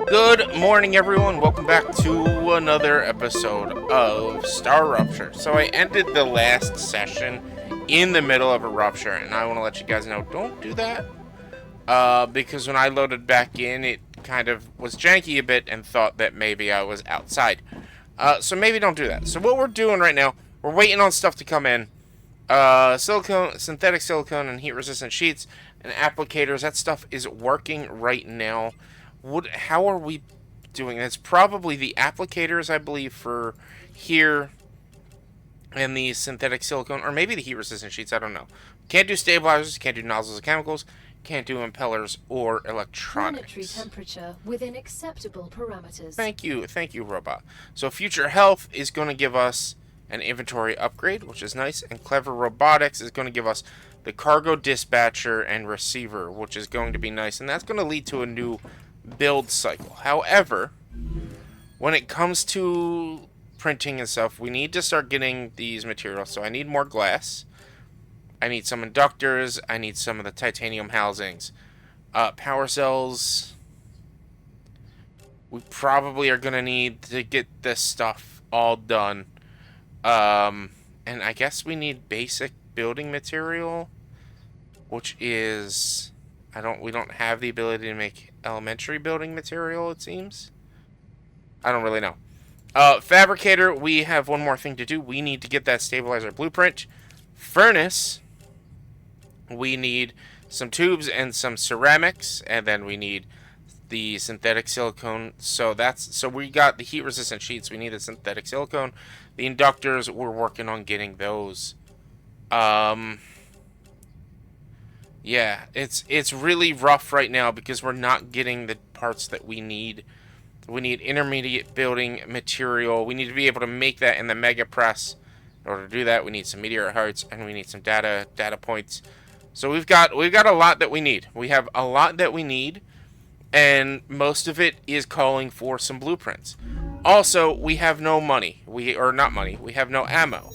Good morning, everyone. Welcome back to another episode of StarRupture. So I ended the last session in the middle of a rupture, and I want to let you guys know, don't do that. Because when I loaded back in, it kind of was janky a bit and thought that maybe I was outside. So maybe don't do that. So what we're doing right now, we're waiting on stuff to come in. Silicone, synthetic silicone, and heat-resistant sheets and applicators. That stuff is working right now. How are we doing? It's probably the applicators, I believe, for here and the synthetic silicone, or maybe the heat-resistant sheets. I don't know. Can't do stabilizers. Can't do nozzles of chemicals. Can't do impellers or electronics. Planetary temperature within acceptable parameters. Thank you, robot. So future health is going to give us an inventory upgrade, which is nice, and clever robotics is going to give us the cargo dispatcher and receiver, which is going to be nice, and that's going to lead to a new build cycle. However, when it comes to printing and stuff, we need to start getting these materials. So I need more glass. I need some inductors. I need some of the titanium housings. Power cells. We probably are going to need to get this stuff all done. And I guess we need basic building material, which is... we don't have the ability to make elementary building material, it seems. I don't really know. Fabricator, we have one more thing to do. We need to get that stabilizer blueprint. Furnace, we need some tubes and some ceramics, and then we need the synthetic silicone. So we got the heat resistant sheets. We need the synthetic silicone. The inductors, we're working on getting those. Yeah, it's really rough right now because we're not getting the parts that we need. We need intermediate building material. We need to be able to make that in the mega press. In order to do that, we need some meteor hearts and we need some data points. So we've got a lot that we need. We have a lot that we need, and most of it is calling for some blueprints. Also, we have no money. We have no ammo.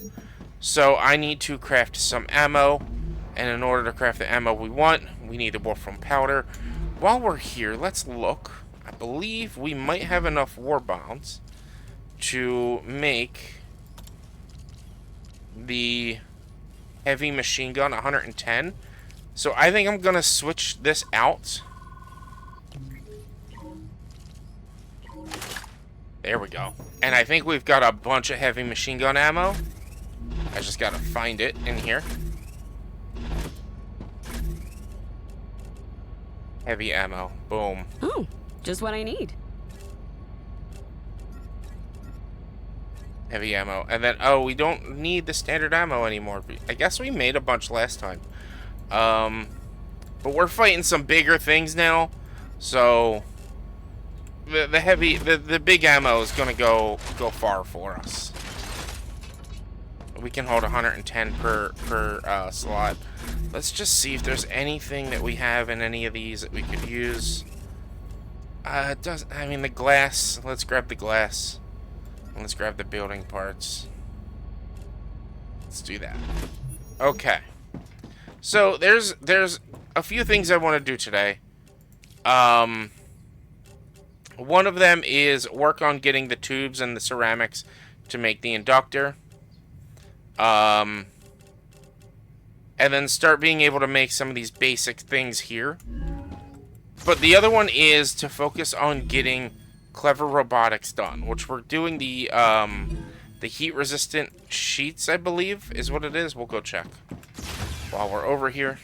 So I need to craft some ammo. And in order to craft the ammo we want, we need the Wolfram powder. While we're here, let's look. I believe we might have enough war bonds to make the heavy machine gun 110. So I think I'm going to switch this out. There we go. And I think we've got a bunch of heavy machine gun ammo. I just got to find it in here. Heavy ammo. Boom. Oh, just what I need. Heavy ammo. And then, we don't need the standard ammo anymore. I guess we made a bunch last time. But we're fighting some bigger things now. So, the big ammo is going to go far for us. We can hold 110 per slot. Let's just see if there's anything that we have in any of these that we could use. The glass. Let's grab the glass. And let's grab the building parts. Let's do that. Okay. So there's a few things I want to do today. One of them is work on getting the tubes and the ceramics to make the inductor. And then start being able to make some of these basic things here. But the other one is to focus on getting clever robotics done, which we're doing the heat-resistant sheets, I believe, is what it is. We'll go check while we're over here.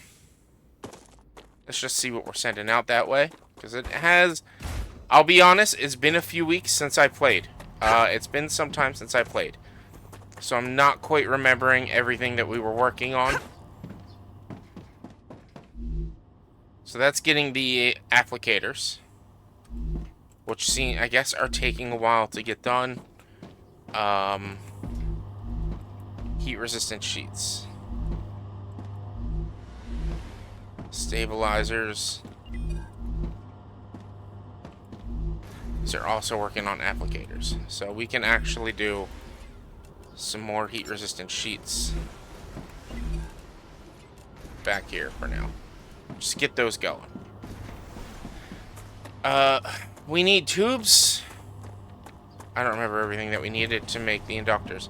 Let's just see what we're sending out that way, because it has... I'll be honest, it's been a few weeks since I played. It's been some time since I played. So I'm not quite remembering everything that we were working on. So that's getting the applicators, which I guess are taking a while to get done. Heat-resistant sheets. Stabilizers. These are also working on applicators. So we can actually do some more heat-resistant sheets back here for now. Just get those going. We need tubes. I don't remember everything that we needed to make the inductors.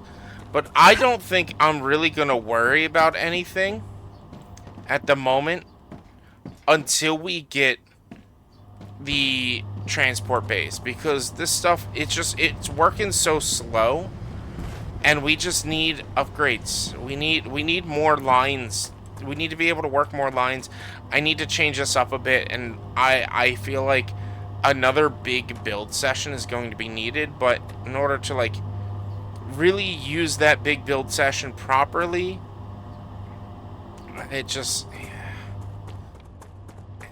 But I don't think I'm really going to worry about anything at the moment until we get the transport base. Because this stuff, it's working so slow. And we just need upgrades. We need more lines. We need to be able to work more lines. I need to change this up a bit. And I feel like another big build session is going to be needed. But in order to, like, really use that big build session properly, it just,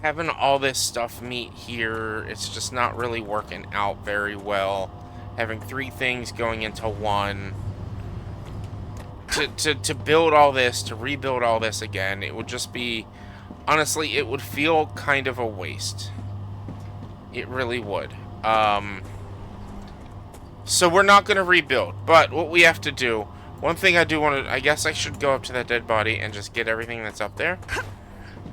having all this stuff meet here, it's just not really working out very well. Having 3 things going into one, to build all this, to rebuild all this again, it would just be, honestly, it would feel kind of a waste. It really would. So we're not going to rebuild, but what we have to do, one thing I do want to, I guess I should go up to that dead body and just get everything that's up there.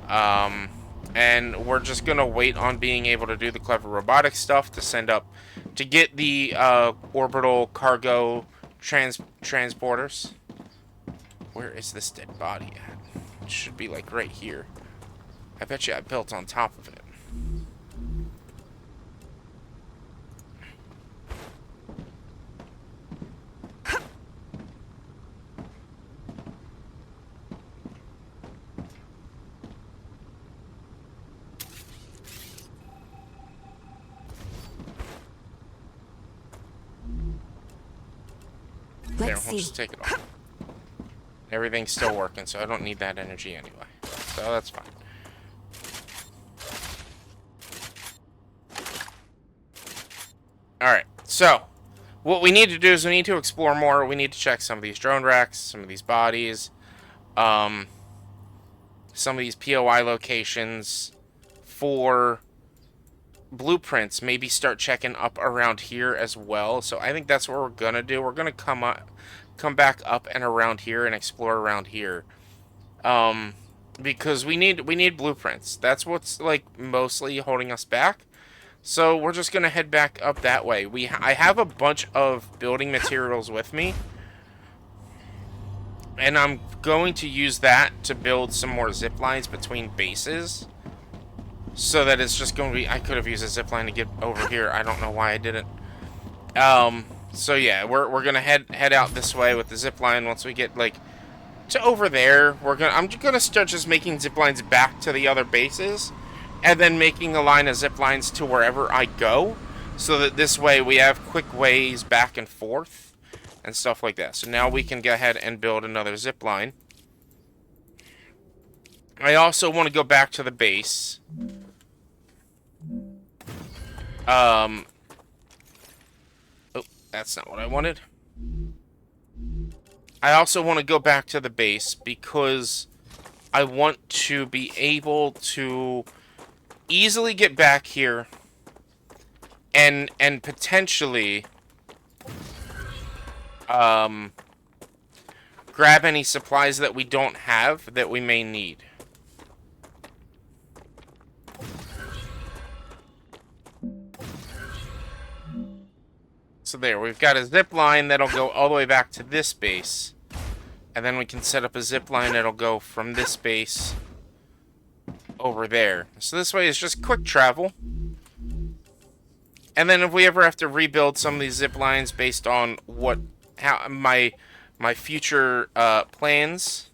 And we're just going to wait on being able to do the clever robotics stuff to send up, to get the orbital cargo transporters. Where is this dead body at? It should be like right here. I bet you I built on top of it. There, Let's we'll see. just take it off. Everything's still working, so I don't need that energy anyway. So that's fine. Alright, so what we need to do is we need to explore more. We need to check some of these drone racks, some of these bodies, some of these POI locations for blueprints. Maybe start checking up around here as well. So I think that's what we're gonna do. We're gonna come back up and around here and explore around here, because we need blueprints. That's what's, like, mostly holding us back. So we're just gonna head back up that way. I have a bunch of building materials with me, and I'm going to use that to build some more zip lines between bases, so that it's just going to be, I could have used a zip line to get over here. I don't know why I didn't. So yeah, we're gonna head out this way with the zip line. Once we get, like, to over there, I'm gonna start just making zip lines back to the other bases, and then making a line of zip lines to wherever I go, so that this way we have quick ways back and forth and stuff like that. So now we can go ahead and build another zip line. I also want to go back to the base. Oh, that's not what I wanted. I also want to go back to the base because I want to be able to easily get back here and potentially grab any supplies that we don't have that we may need. So there, we've got a zip line that'll go all the way back to this base. And then we can set up a zip line that'll go from this base over there. So this way is just quick travel. And then if we ever have to rebuild some of these zip lines based on how my future plans,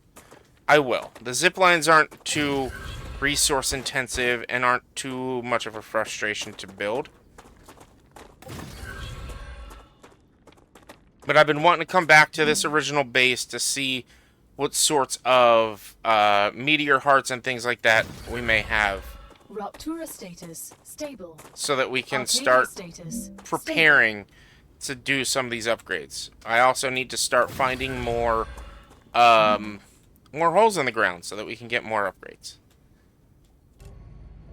I will. The zip lines aren't too resource intensive and aren't too much of a frustration to build. But I've been wanting to come back to this original base to see what sorts of meteor hearts and things like that we may have, Rupture status stable. so that we can Arcadia start status preparing to do some of these upgrades. I also need to start finding more holes in the ground so that we can get more upgrades.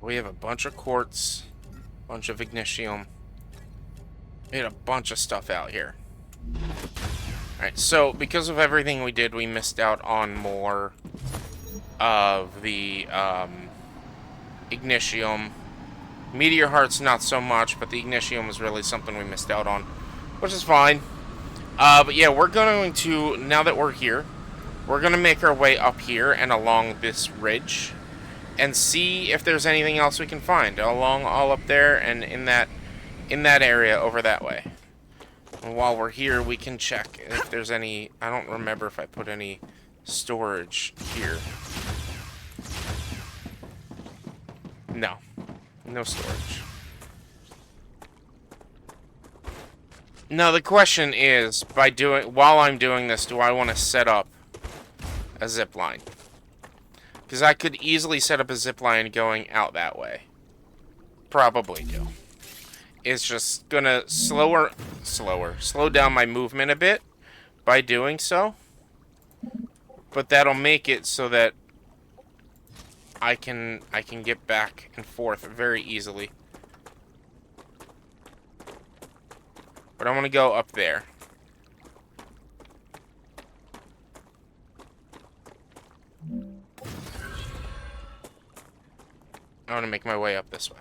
We have a bunch of quartz, a bunch of ignitium. We had a bunch of stuff out here. Alright, so because of everything we did, we missed out on more of the ignitium Meteor Hearts, not so much, but the Ignitium was really something we missed out on, which is fine. But yeah, we're going to, now that we're here, we're going to make our way up here and along this ridge and see if there's anything else we can find along all up there and in that area over that way. And while we're here, we can check if there's any, I don't remember if I put any storage here. No. No storage. Now the question is, while I'm doing this, do I want to set up a zipline? Because I could easily set up a zipline going out that way. Probably do. It's just gonna slow down my movement a bit by doing so. But that'll make it so that I can get back and forth very easily. But I want to go up there. I want to make my way up this way.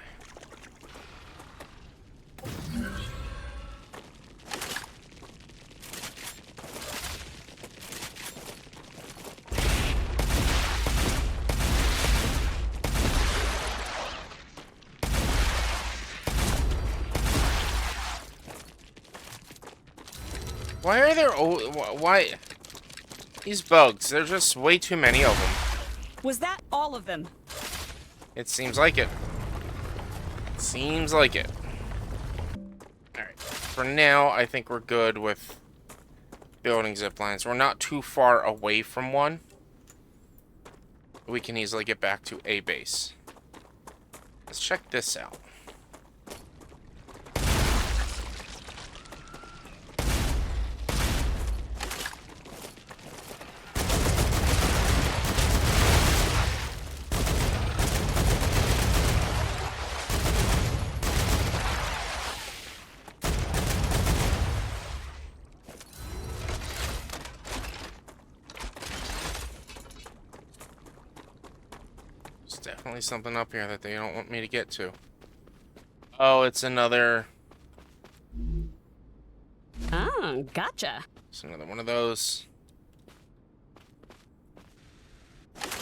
Why are there... why... These bugs, there's just way too many of them. Was that all of them? It seems like it. Seems like it. Alright. For now, I think we're good with building zip lines. We're not too far away from one. We can easily get back to a base. Let's check this out. Definitely something up here that they don't want me to get to. Oh, it's another... Oh, gotcha. It's another one of those.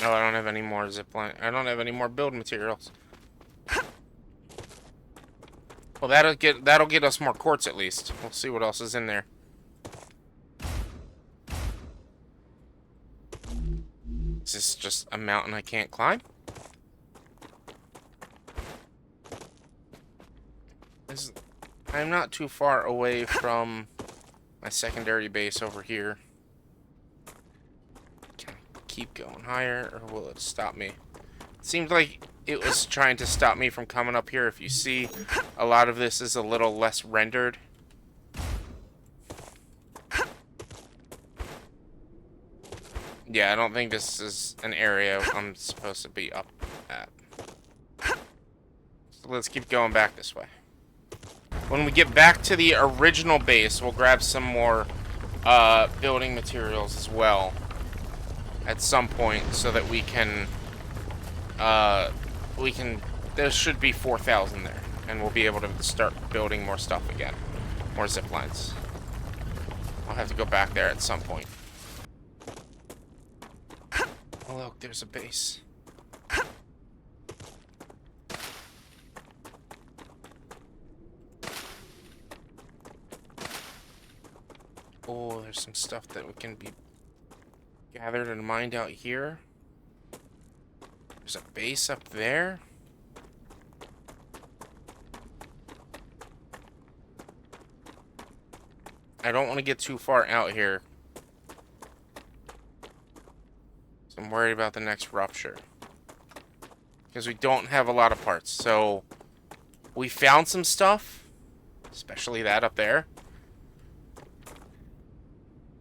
No, I don't have any more zipline. I don't have any more build materials. Well, that'll get us more quartz at least. We'll see what else is in there. Is this just a mountain I can't climb? I'm not too far away from my secondary base over here. Can I keep going higher, or will it stop me? It seemed like it was trying to stop me from coming up here. If you see, a lot of this is a little less rendered. Yeah, I don't think this is an area I'm supposed to be up at. So let's keep going back this way. When we get back to the original base, we'll grab some more building materials as well at some point, so that we can there should be 4,000 there, and we'll be able to start building more stuff again, more zip lines. I'll have to go back there at some point. Oh look, there's a base. Oh, there's some stuff that we can be gathered and mined out here. There's a base up there. I don't want to get too far out here, so I'm worried about the next rupture, because we don't have a lot of parts. So we found some stuff, especially that up there.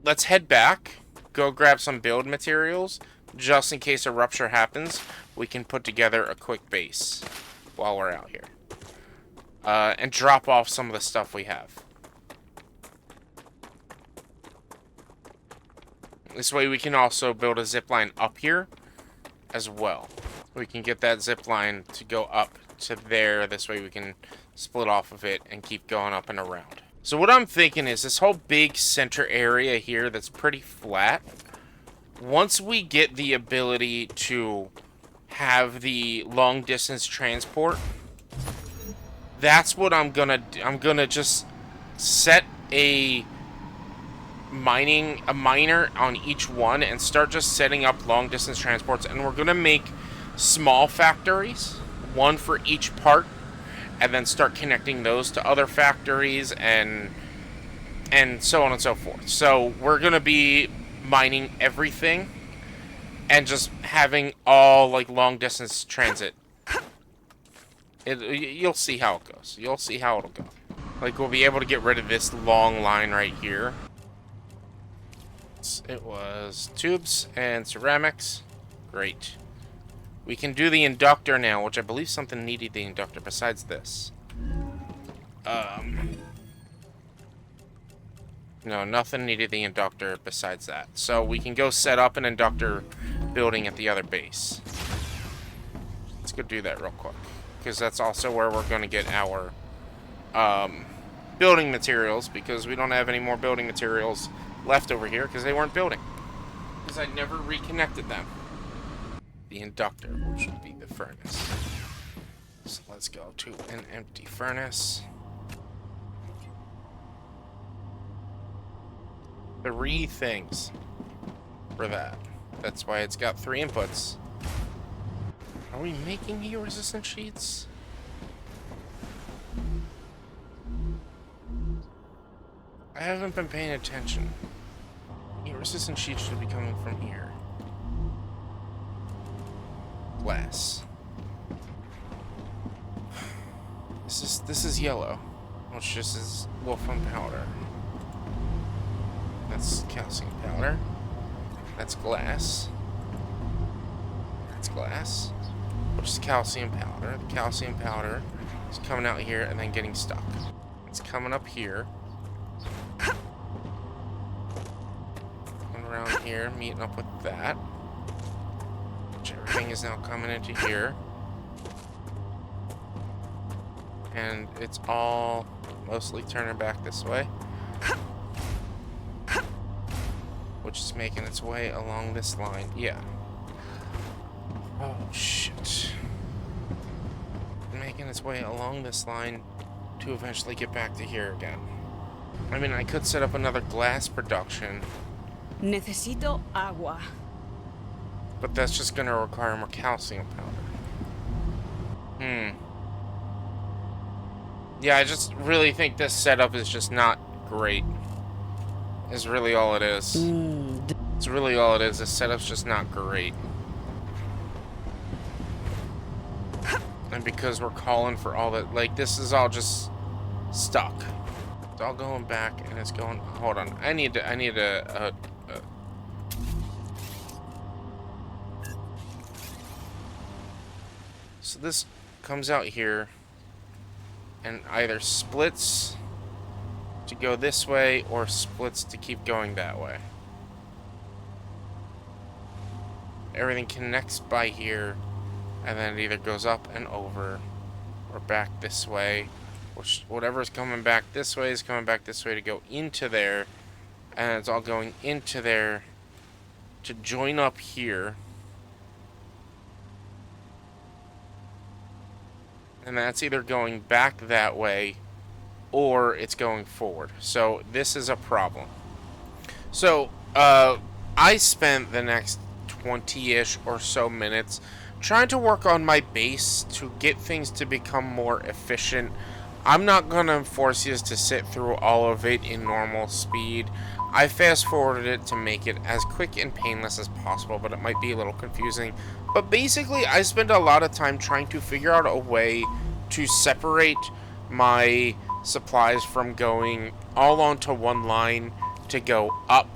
Let's head back, go grab some build materials, just in case a rupture happens. We can put together a quick base while we're out here, and drop off some of the stuff we have. This way we can also build a zip line up here as well. We can get that zip line to go up to there. This way we can split off of it and keep going up and around. So what I'm thinking is this whole big center area here that's pretty flat, once we get the ability to have the long distance transport, that's what I'm gonna just set a miner on each one and start just setting up long distance transports, and we're gonna make small factories, one for each part, and then start connecting those to other factories and so on and so forth. So we're gonna be mining everything and just having all like long distance transit. You'll see how it goes. You'll see how it'll go. Like, we'll be able to get rid of this long line right here. It was tubes and ceramics. Great. We can do the inductor now, which I believe something needed the inductor besides this. No, nothing needed the inductor besides that. So we can go set up an inductor building at the other base. Let's go do that real quick, because that's also where we're going to get our building materials, because we don't have any more building materials left over here because they weren't building. Because I never reconnected them. The inductor, which would be the furnace. So let's go to an empty furnace. 3 things for that. That's why it's got 3 inputs. Are we making heat resistant sheets? I haven't been paying attention. Heat resistant sheets should be coming from here. Glass. This is yellow, which just is wolfram powder. That's calcium powder. That's glass. That's glass, which is calcium powder. The calcium powder is coming out here and then getting stuck. It's coming up here. Coming around here, meeting up with that. Which everything is now coming into here. And it's all mostly turning back this way. Which is making its way along this line. Yeah. Oh, shit. Making its way along this line to eventually get back to here again. I mean, I could set up another glass production. Necesito agua. But that's just going to require more calcium powder. Yeah, I just really think this setup is just not great. Is really all it is. It's really all it is. This setup's just not great. And because we're calling for all that, like, this is all just stuck. It's all going back, and it's going. Hold on, I need a. So this comes out here, and either splits to go this way, or splits to keep going that way. Everything connects by here, and then it either goes up and over, or back this way. Which, whatever is coming back this way is coming back this way to go into there, and it's all going into there to join up here. And that's either going back that way, or it's going forward. So this is a problem. So I spent the next 20-ish or so minutes trying to work on my base to get things to become more efficient. I'm not going to force you to sit through all of it in normal speed. I fast forwarded it to make it as quick and painless as possible, but it might be a little confusing. But basically, I spent a lot of time trying to figure out a way to separate my supplies from going all onto one line to go up,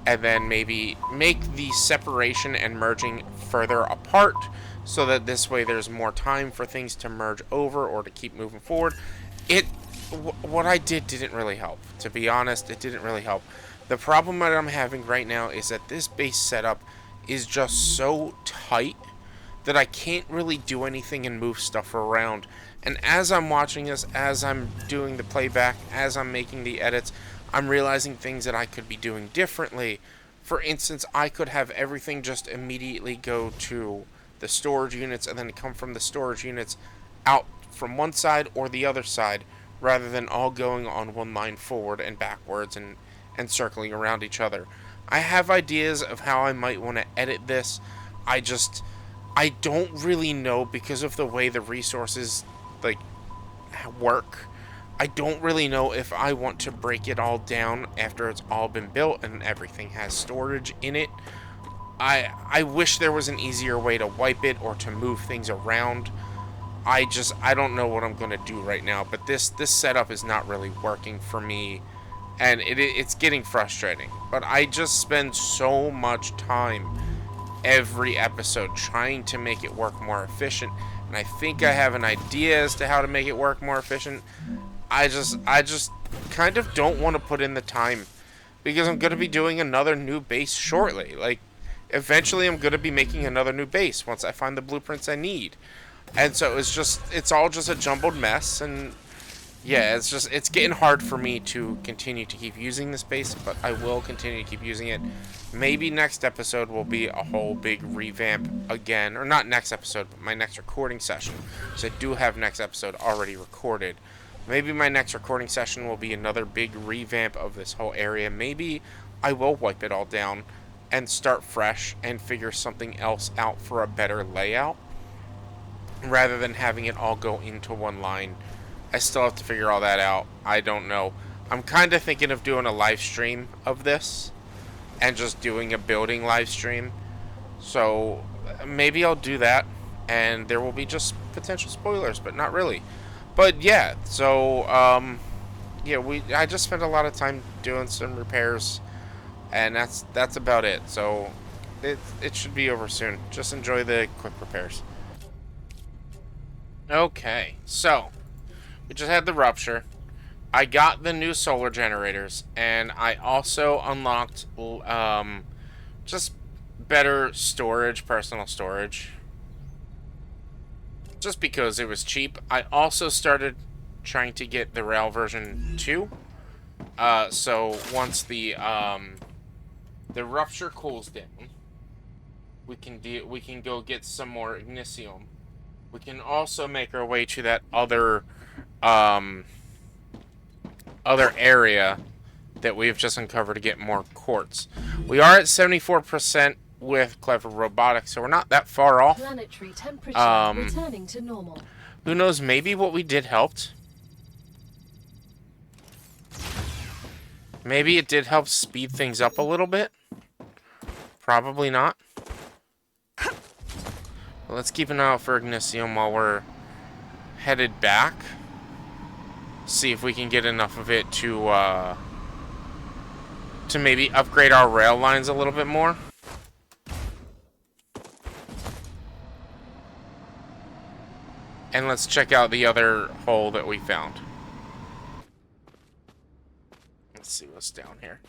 and then maybe make the separation and merging further apart, so that this way there's more time for things to merge over or to keep moving forward. What I did didn't really help. To be honest, it didn't really help. The problem that I'm having right now is that this base setup is just so tight that I can't really do anything and move stuff around. And as I'm watching this, as I'm doing the playback, as I'm making the edits, I'm realizing things that I could be doing differently. For instance, I could have everything just immediately go to the storage units and then come from the storage units out from one side or the other side, rather than all going on one line forward and backwards and circling around each other. I have ideas of how I might want to edit this. I don't really know because of the way the resources like work. I don't really know if I want to break it all down after it's all been built and everything has storage in it. I wish there was an easier way to wipe it or to move things around. I don't know what I'm going to do right now, but this setup is not really working for me, and it's getting frustrating. But I just spend so much time every episode trying to make it work more efficient, and I think I have an idea as to how to make it work more efficient. I just kind of don't want to put in the time, because I'm going to be doing another new base shortly. Like, eventually I'm going to be making another new base once I find the blueprints I need. And so it's all just a jumbled mess, and yeah, it's getting hard for me to continue to keep using this base, but I will continue to keep using it. Maybe next episode will be a whole big revamp again, or not next episode, but my next recording session. So I do have next episode already recorded. Maybe my next recording session will be another big revamp of this whole area. Maybe I will wipe it all down and start fresh and figure something else out for a better layout, rather than having it all go into one line. I still have to figure all that out. I don't know. I'm kind of thinking of doing a live stream of this and just doing a building live stream. So maybe I'll do that, and there will be just potential spoilers, but not really. But yeah, so yeah, I just spent a lot of time doing some repairs, and that's about it. So it should be over soon. Just enjoy the quick repairs. Okay, so we just had the rupture. I got the new solar generators, and I also unlocked just better storage, personal storage, just because it was cheap. I also started trying to get the rail version 2. So once the rupture cools down, we can go get some more ignisium. We can also make our way to that other area that we've just uncovered to get more quartz. We are at 74% with clever robotics, so we're not that far off. Planetary temperature returning to normal. Who knows, maybe what we did helped. Maybe it did help speed things up a little bit. Probably not. But let's keep an eye out for ignisium while we're headed back. See if we can get enough of it to maybe upgrade our rail lines a little bit more. And let's check out the other hole that we found. Let's see what's down here.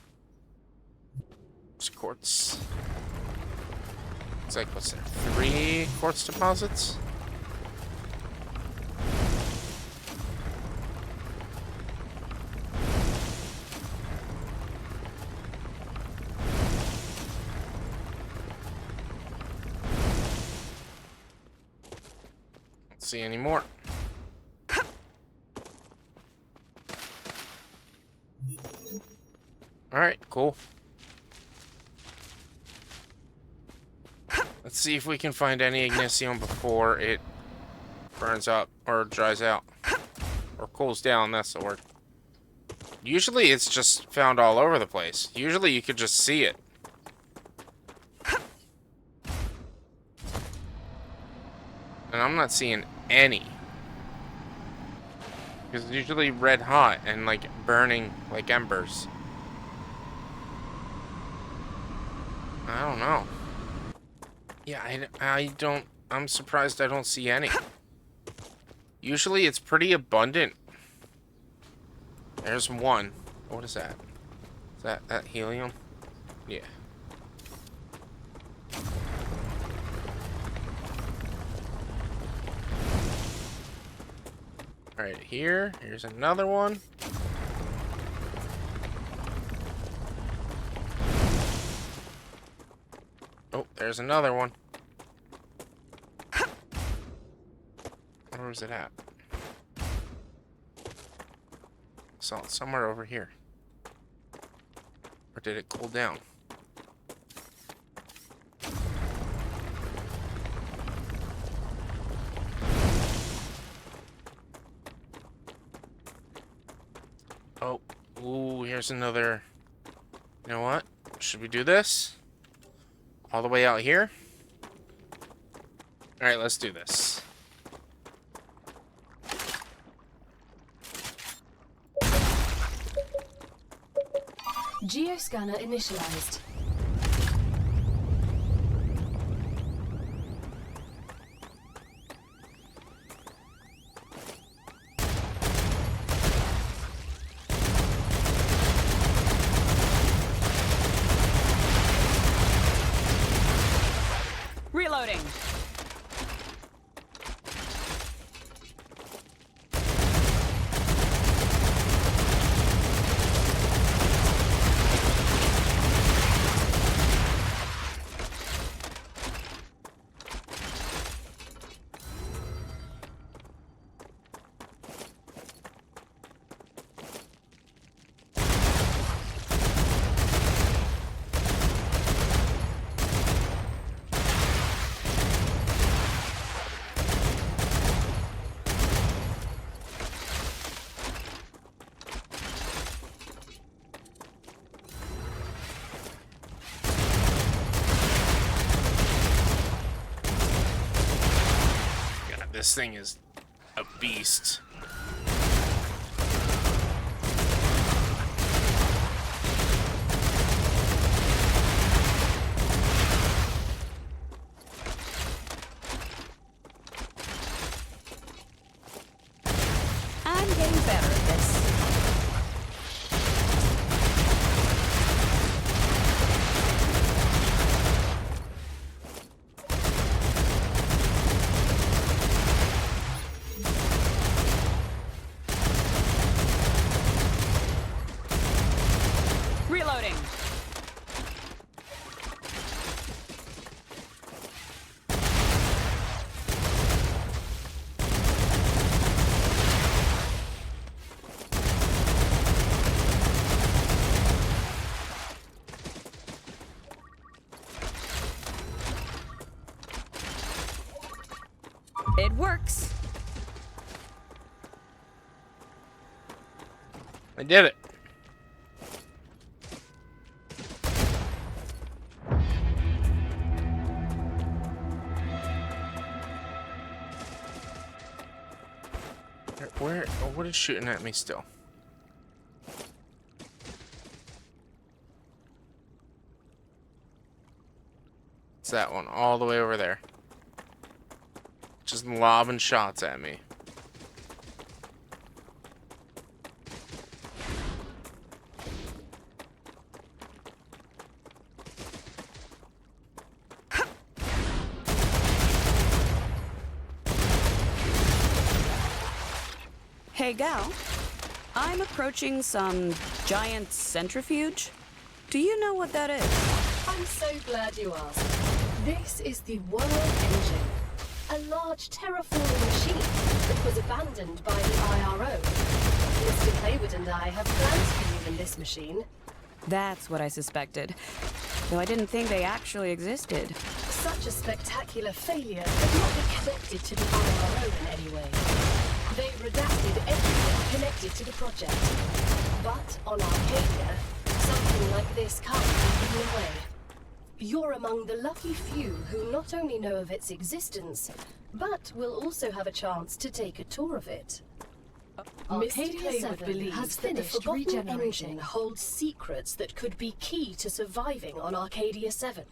There's quartz. Looks like, what's there? 3 quartz deposits? See any more. Alright, cool. Let's see if we can find any ignisium before it burns up or dries out. Or cools down, that's the word. Usually it's just found all over the place. Usually you could just see it. And I'm not seeing any. Because it's usually red hot and like burning like embers. I don't know. Yeah, I'm surprised I don't see any. Usually it's pretty abundant. There's one. What is that? Is that helium? Yeah. Right here. Here's another one. Oh, there's another one. Where was it at? Saw it somewhere over here. Or did it cool down? Oh, ooh, here's another. You know what? Should we do this? All the way out here? Alright, let's do this. Geoscanner initialized. Reloading. This thing is a beast. I'm getting better at this. Reloading. It works. I did it. Where? Oh, what is shooting at me still? It's that one all the way over there. Just lobbing shots at me. Hey, gal. I'm approaching some giant centrifuge. Do you know what that is? I'm so glad you asked. This is the World Engine, a large terraforming machine that was abandoned by the IRO. Mr. Claywood and I have plans for you in this machine. That's what I suspected. Though I didn't think they actually existed. Such a spectacular failure could not be connected to the IRO in any way. They redacted everything connected to the project. But on Arcadia, something like this can't be hidden away. You're among the lucky few who not only know of its existence, but will also have a chance to take a tour of it. Mr. Claywood believes that the Forgotten Engine holds secrets that could be key to surviving on Arcadia 7.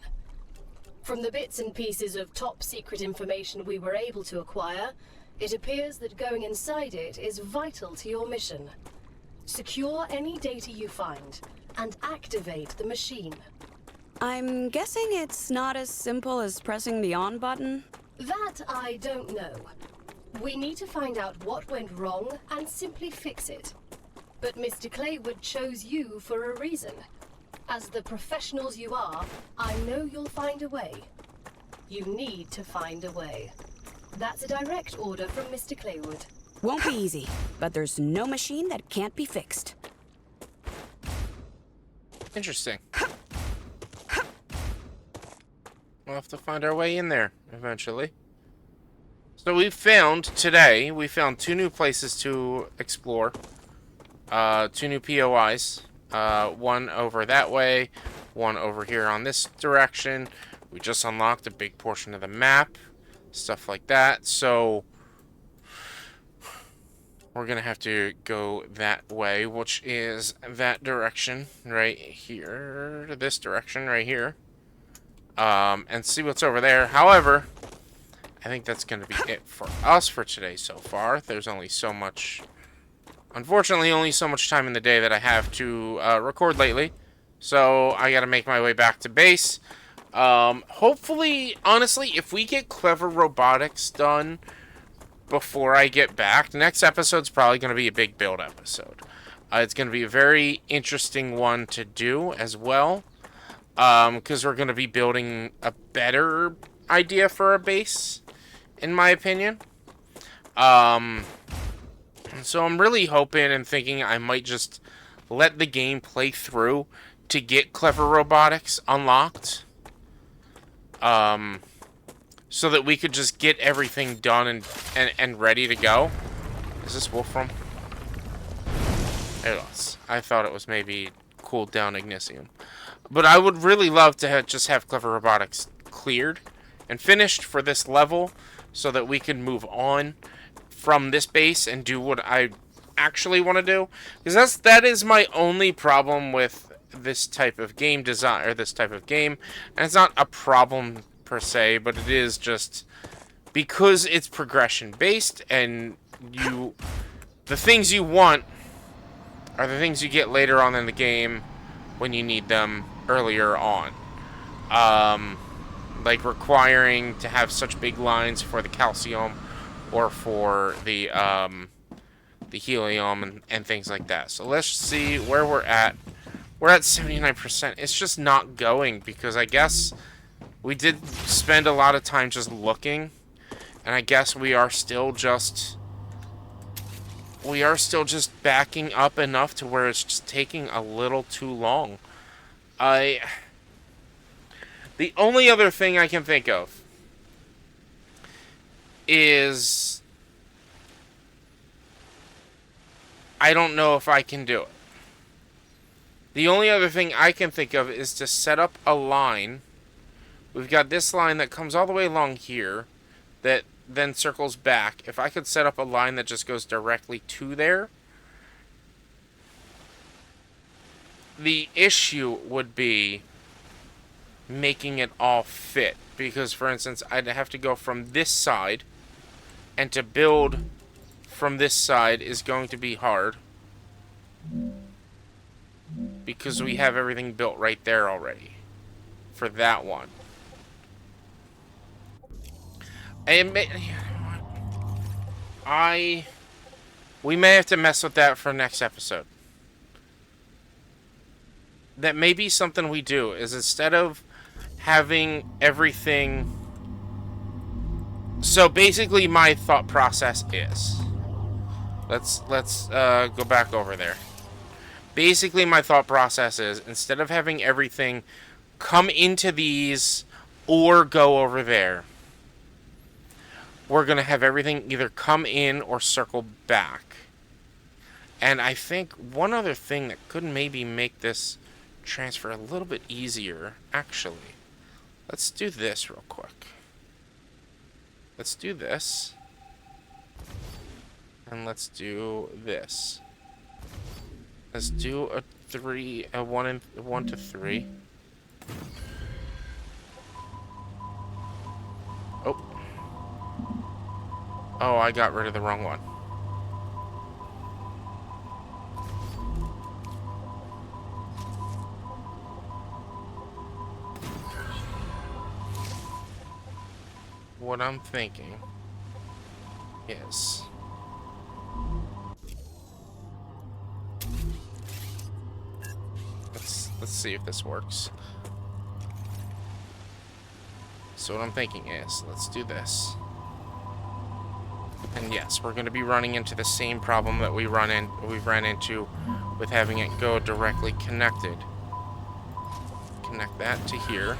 From the bits and pieces of top-secret information we were able to acquire, it appears that going inside it is vital to your mission. Secure any data you find, and activate the machine. I'm guessing it's not as simple as pressing the on button? That I don't know. We need to find out what went wrong and simply fix it. But Mr. Claywood chose you for a reason. As the professionals you are, I know you'll find a way. You need to find a way. That's a direct order from Mr. Claywood. Won't be easy, but there's no machine that can't be fixed. Interesting. We'll have to find our way in there eventually. So we found 2 new places to explore. 2 new POIs. One over that way, one over here on this direction. We just unlocked a big portion of the map. Stuff like that. So we're gonna have to go that way, which is that direction right here, this direction right here, and see what's over there. However, I think that's gonna be it for us for today so far. There's only so much, unfortunately, only so much time in the day that I have to record lately, so I gotta make my way back to base. Hopefully, honestly, if we get Clever Robotics done before I get back, the next episode's probably going to be a big build episode. It's going to be a very interesting one to do as well, because we're going to be building a better idea for a base, in my opinion. So I'm really hoping and thinking I might just let the game play through to get Clever Robotics unlocked. So that we could just get everything done and ready to go. Is this Wolfram? It was. I thought it was maybe cooled down Ignisium. But I would really love to just have Clever Robotics cleared and finished for this level so that we can move on from this base and do what I actually want to do. Because that is my only problem with this type of game design, or this type of game. And it's not a problem per se, but it is just because it's progression based, and the things you want are the things you get later on in the game when you need them earlier on. Like requiring to have such big lines for the calcium or for the helium and things like that. So let's see where we're at. We're at 79%. It's just not going because I guess we did spend a lot of time just looking, and I guess we are still just backing up enough to where it's just taking a little too long. The only other thing I can think of is I don't know if I can do it. The only other thing I can think of is to set up a line. We've got this line that comes all the way along here that then circles back. If I could set up a line that just goes directly to there, the issue would be making it all fit. Because, for instance, I'd have to go from this side, and to build from this side is going to be hard. Because we have everything built right there already for that one. And we may have to mess with that for next episode. That may be something we do, is instead of having everything... So basically my thought process is... Let's go back over there. Basically my thought process is, instead of having everything come into these or go over there, we're going to have everything either come in or circle back. And I think one other thing that could maybe make this transfer a little bit easier, actually. Let's do this real quick. Let's do this. And let's do this. Let's do a 1 to 3. Oh, I got rid of the wrong one. What I'm thinking is. Let's see if this works. So what I'm thinking is, let's do this. And yes, we're going to be running into the same problem that we've ran into with having it go directly connected. Connect that to here.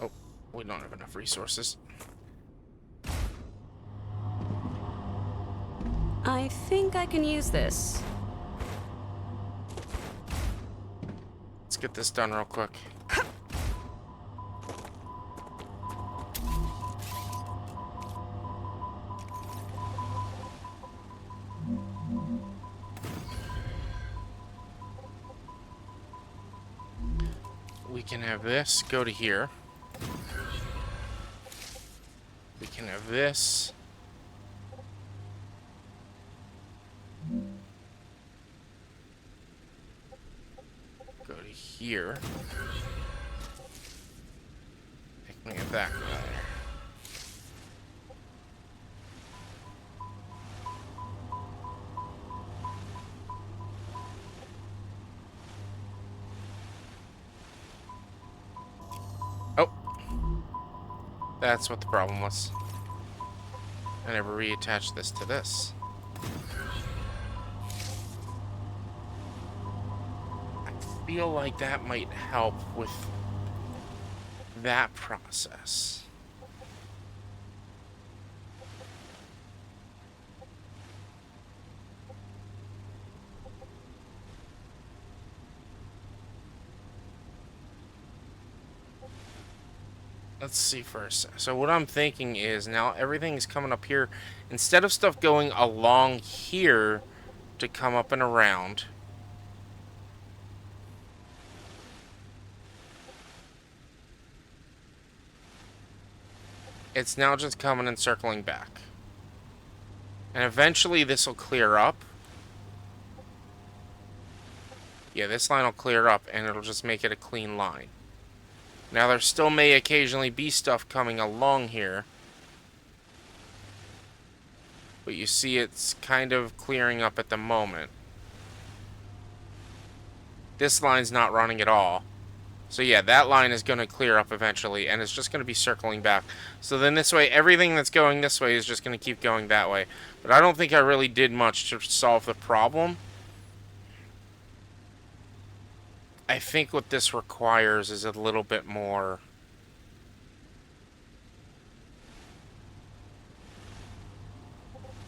Oh, we don't have enough resources. I think I can use this. Let's get this done real quick. We can have this go to here. We can have this go to here. Pick me up that guy. Oh, that's what the problem was. I never reattached this to this. I feel like that might help with that process. Let's see first. So what I'm thinking is now everything's coming up here. Instead of stuff going along here to come up and around, it's now just coming and circling back. And eventually this will clear up. Yeah, this line will clear up and it'll just make it a clean line. Now there still may occasionally be stuff coming along here. But you see it's kind of clearing up at the moment. This line's not running at all. So yeah, that line is going to clear up eventually, and it's just going to be circling back. So then this way, everything that's going this way is just going to keep going that way. But I don't think I really did much to solve the problem. I think what this requires is a little bit more...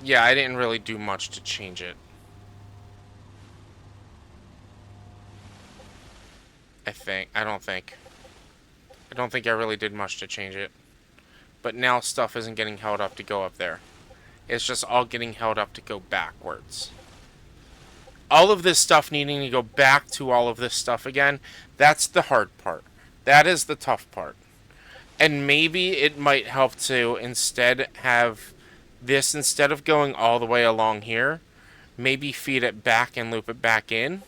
Yeah, I didn't really do much to change it. I don't think I really did much to change it. But now stuff isn't getting held up to go up there. It's just all getting held up to go backwards. All of this stuff needing to go back to all of this stuff again, that's the hard part. That is the tough part. And maybe it might help to instead have this, instead of going all the way along here, maybe feed it back and loop it back in.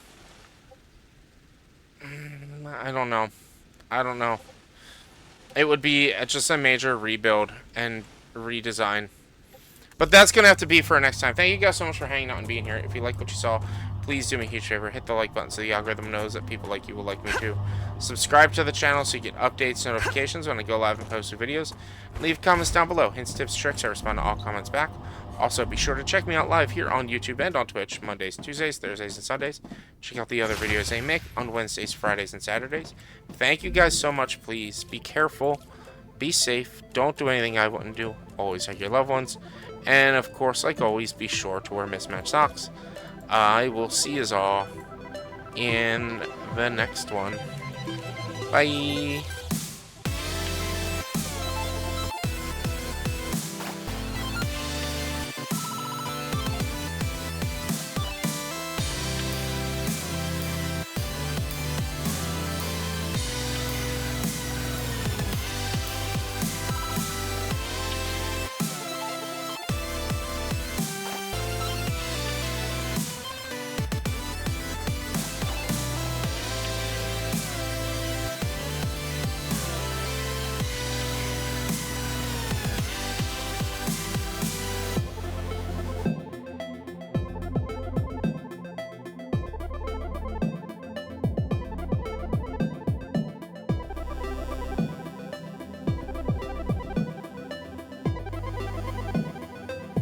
I don't know. I don't know. It would be just a major rebuild and redesign. But that's going to have to be for next time. Thank you guys so much for hanging out and being here. If you like what you saw, please do me a huge favor. Hit the like button so the algorithm knows that people like you will like me too. Subscribe to the channel so you get updates, notifications when I go live and post new videos. Leave comments down below. Hints, tips, tricks. I respond to all comments back. Also, be sure to check me out live here on YouTube and on Twitch, Mondays, Tuesdays, Thursdays, and Sundays. Check out the other videos I make on Wednesdays, Fridays, and Saturdays. Thank you guys so much. Please be careful. Be safe. Don't do anything I wouldn't do. Always hug your loved ones. And, of course, like always, be sure to wear mismatched socks. I will see us all in the next one. Bye.